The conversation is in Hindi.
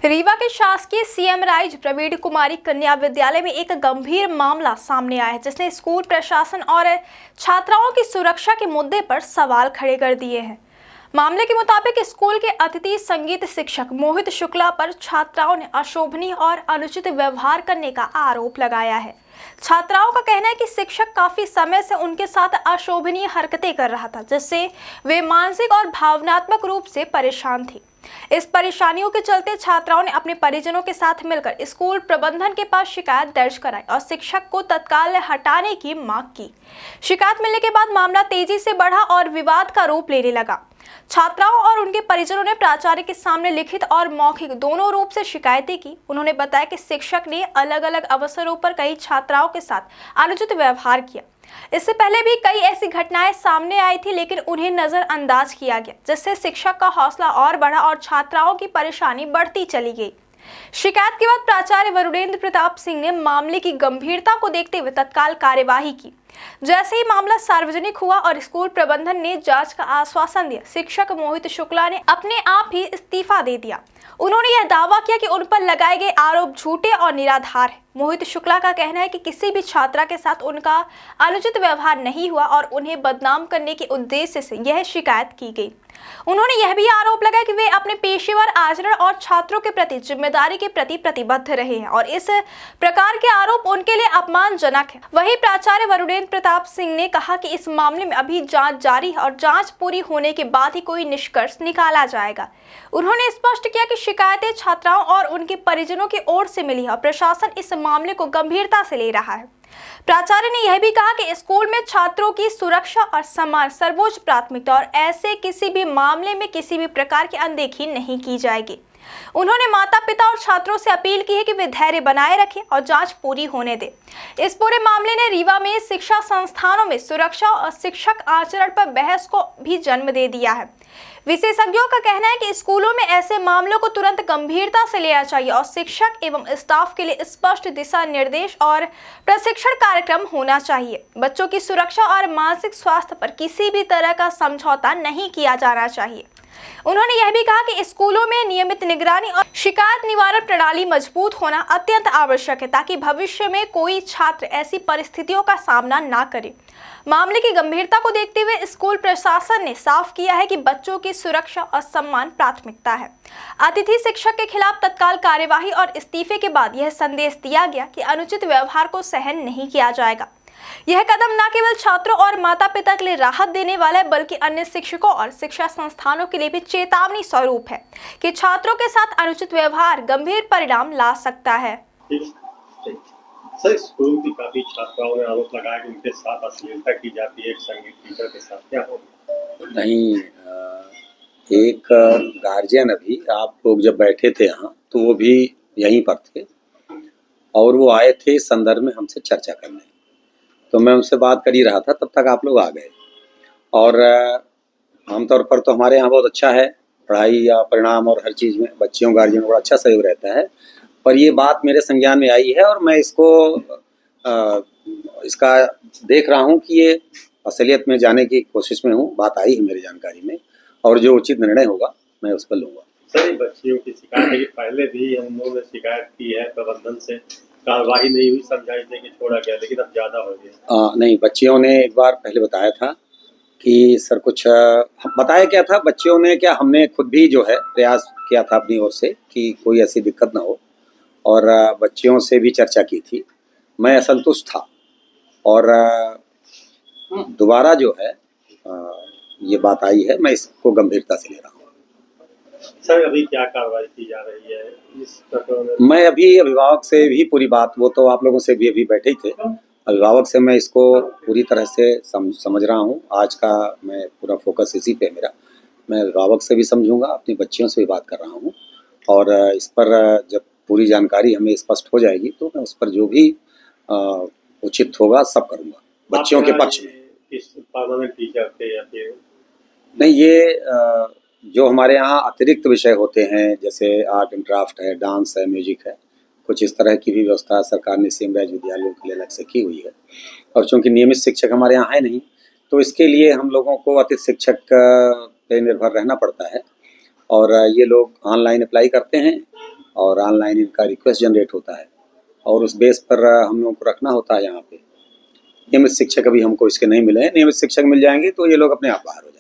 रीवा के शासकीय सीएम राइज प्रवीण कुमारी कन्या विद्यालय में एक गंभीर मामला सामने आया है, जिसने स्कूल प्रशासन और छात्राओं की सुरक्षा के मुद्दे पर सवाल खड़े कर दिए हैं। मामले के मुताबिक स्कूल के अतिथि संगीत शिक्षक मोहित शुक्ला पर छात्राओं ने अशोभनीय और अनुचित व्यवहार करने का आरोप लगाया है। छात्राओं का कहना है कि शिक्षक काफी समय से उनके साथ अशोभनीय हरकतें कर रहा था, जिससे वे मानसिक और भावनात्मक रूप से परेशान थी। इस परेशानियों के चलते छात्राओं ने अपने परिजनों के साथ मिलकर स्कूल प्रबंधन के पास शिकायत दर्ज कराई और शिक्षक को तत्काल हटाने की मांग की। शिकायत मिलने के बाद मामला तेजी से बढ़ा और विवाद का रूप लेने लगा। छात्राओं और उनके परिजनों ने प्राचार्य के सामने लिखित और मौखिक दोनों रूप से शिकायतें की। उन्होंने बताया कि शिक्षक ने अलग अलग अवसरों पर कई छात्राओं के साथ अनुचित व्यवहार किया। इससे पहले भी कई ऐसी घटनाएं सामने आई थी, लेकिन उन्हें नजरअंदाज किया गया, जिससे शिक्षक का हौसला और बढ़ा और छात्राओं की परेशानी बढ़ती चली गई। शिकायत के बाद प्राचार्य वरुणेंद्र प्रताप सिंह ने मामले की गंभीरता को देखते हुए तत्काल कार्यवाही की। जैसे ही मामला सार्वजनिक हुआ और स्कूल प्रबंधन ने जांच का आश्वासन दिया, शिक्षक मोहित शुक्ला ने अपने आप ही इस्तीफा दे दिया। उन्होंने यह दावा किया कि उन पर लगाए गए आरोप झूठे और निराधार हैं। मोहित शुक्ला का कहना है कि किसी भी छात्रा के साथ उनका अनुचित व्यवहार नहीं हुआ और उन्हें बदनाम करने के उद्देश्य से यह शिकायत की गई। उन्होंने यह भी आरोप लगाया कि वे अपने पेशेवर आचरण और छात्रों के प्रति जिम्मेदारी के प्रति प्रतिबद्ध रहे हैं और इस प्रकार के आरोप उनके लिए अपमानजनक है। वहीं प्राचार्य वरुणेंद्र प्रताप सिंह ने कहा कि इस मामले में अभी जांच जारी है और जांच पूरी होने के बाद ही कोई निष्कर्ष निकाला जाएगा। उन्होंने स्पष्ट किया कि शिकायतें छात्राओं और उनके परिजनों की ओर से मिली है और प्रशासन इस मामले को गंभीरता से ले रहा है। प्राचार्य ने यह भी कहा कि स्कूल में छात्रों की सुरक्षा और सम्मान सर्वोच्च प्राथमिकता और ऐसे किसी भी मामले में किसी भी प्रकार की अनदेखी नहीं की जाएगी। उन्होंने माता पिता और छात्रों से अपील की है कि वे धैर्य बनाए रखें और जांच पूरी होने दें। इस पूरे मामले ने रीवा में शिक्षा संस्थानों में सुरक्षा और शिक्षक आचरण पर बहस को भी जन्म दे दिया है। विशेषज्ञों का कहना है कि स्कूलों में ऐसे मामलों को तुरंत गंभीरता से लेना चाहिए और शिक्षक एवं स्टाफ के लिए स्पष्ट दिशा निर्देश और प्रशिक्षण कार्यक्रम होना चाहिए। बच्चों की सुरक्षा और मानसिक स्वास्थ्य पर किसी भी तरह का समझौता नहीं किया जाना चाहिए। उन्होंने यह भी कहा कि स्कूलों में नियमित निगरानी और शिकायत निवारण प्रणाली मजबूत होना अत्यंत आवश्यक है, ताकि भविष्य में कोई छात्र ऐसी परिस्थितियों का सामना ना करे। मामले की गंभीरता को देखते हुए स्कूल प्रशासन ने साफ किया है कि बच्चों की सुरक्षा और सम्मान प्राथमिकता है। अतिथि शिक्षक के खिलाफ तत्काल कार्यवाही और इस्तीफे के बाद यह संदेश दिया गया कि अनुचित व्यवहार को सहन नहीं किया जाएगा। यह कदम न केवल छात्रों और माता पिता के लिए राहत देने वाला है, बल्कि अन्य शिक्षकों और शिक्षा संस्थानों के लिए भी चेतावनी स्वरूप है कि छात्रों के साथ अनुचित व्यवहार गंभीर परिणाम ला सकता है। सर, स्कूल की काफी छात्राओं ने आरोप लगाया कि उनके साथ अश्लीलता की जाती है एक संगीत टीचर के साथ, क्या होगा? नहीं, एक गार्जियन अभी आप लोग जब बैठे थे यहाँ तो वो भी यहीं पर थे और वो आए थे इस संदर्भ में हमसे चर्चा करने। तो मैं उनसे बात कर ही रहा था, तब तक आप लोग आ गए। और आमतौर पर तो हमारे यहाँ बहुत अच्छा है, पढ़ाई या परिणाम और हर चीज़ में बच्चियों गार्जियन बड़ा अच्छा सहयोग रहता है। पर ये बात मेरे संज्ञान में आई है और मैं इसका देख रहा हूँ कि ये असलियत में जाने की कोशिश में हूँ। बात आई है मेरी जानकारी में और जो उचित निर्णय होगा मैं उस पर लूँगा। सर, बच्चियों की शिकायत है कि पहले भी हम लोगों ने शिकायत की है, प्रबंधन से कार्रवाई नहीं हुई, समझाई दे कि छोड़ा गया, लेकिन अब ज़्यादा हो गया। नहीं, बच्चियों ने एक बार पहले बताया था कि सर कुछ बताया क्या था। बच्चियों ने क्या, हमने खुद भी जो है प्रयास किया था अपनी ओर से कि कोई ऐसी दिक्कत ना हो और बच्चियों से भी चर्चा की थी। मैं असंतुष्ट था और दोबारा जो है ये बात आई है, मैं इसको गंभीरता से ले रहा हूँ। सर, अभी क्या कार्रवाई की जा रही है इस प्रकरण में? मैं अभी अभिभावक से भी पूरी बात, वो तो आप लोगों से भी अभी बैठे ही थे, अभिभावक से मैं इसको पूरी तरह से समझ रहा हूँ। आज का मैं पूरा फोकस इसी पे मेरा। मैं अभिभावक से भी समझूंगा, अपनी बच्चियों से भी बात कर रहा हूँ और इस पर जब पूरी जानकारी हमें स्पष्ट हो जाएगी तो मैं उस पर जो भी उचित होगा सब करूँगा बच्चियों के पक्ष में। परमानेंट टीचर थे या फिर नहीं, ये जो हमारे यहाँ अतिरिक्त विषय होते हैं, जैसे आर्ट एंड क्राफ्ट है, डांस है, म्यूजिक है, कुछ इस तरह की भी व्यवस्था सरकार ने सीएम राइज विद्यालयों के लिए अलग से की हुई है। और चूँकि नियमित शिक्षक हमारे यहाँ है नहीं, तो इसके लिए हम लोगों को अतिथि शिक्षक पे निर्भर रहना पड़ता है और ये लोग ऑनलाइन अप्लाई करते हैं और ऑनलाइन इनका रिक्वेस्ट जनरेट होता है और उस बेस पर हम लोगों को रखना होता है। यहाँ पे नियमित शिक्षक अभी हमको इसके नहीं मिले हैं। नियमित शिक्षक मिल जाएंगे तो ये लोग अपने आप बाहर हो जाएंगे।